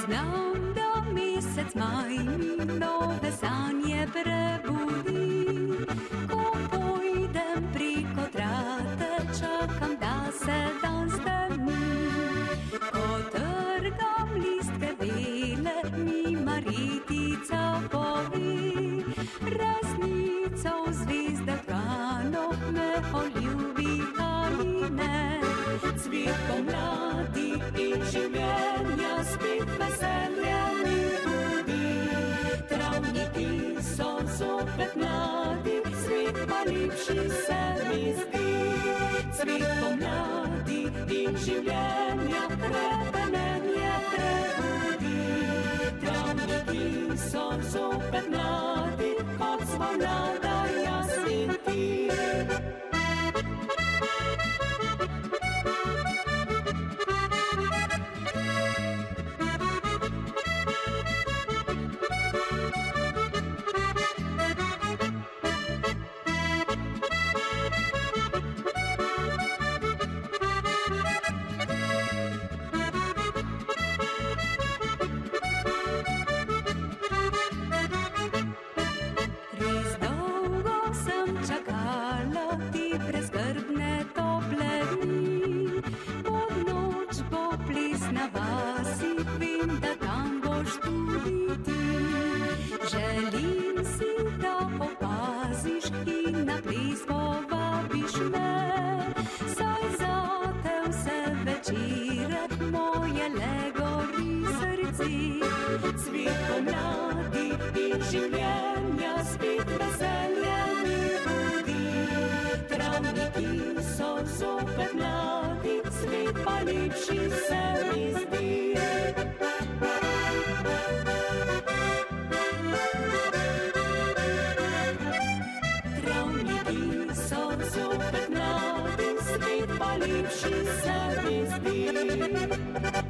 Priznam, da mesec maj mi nove sanje prebudi. Ko pojdem preko trate, čakam, da se dan stani. Ko trgam listke bele, mi Maritica pove, resnico v zvezdah tkano, me poljubi ali ne. Cvet pomladi in življenja spet veselje mi budi. Travniki so zopet mladi, svet pa lepši se mi zdi. Cvet pomladi in življenja hrepenenje prebudi. Travniki so zopet mladi, kot smo mlada jaz in ti. Želim si, da opaziš in na ples povabiš me, saj zate vse večere moje le gori srce. Cvet pomladi in življenja spet veselje mi budi. Travniki so zopet mladi, svet pa lepši se mi zdi. Lepši se mi zdi.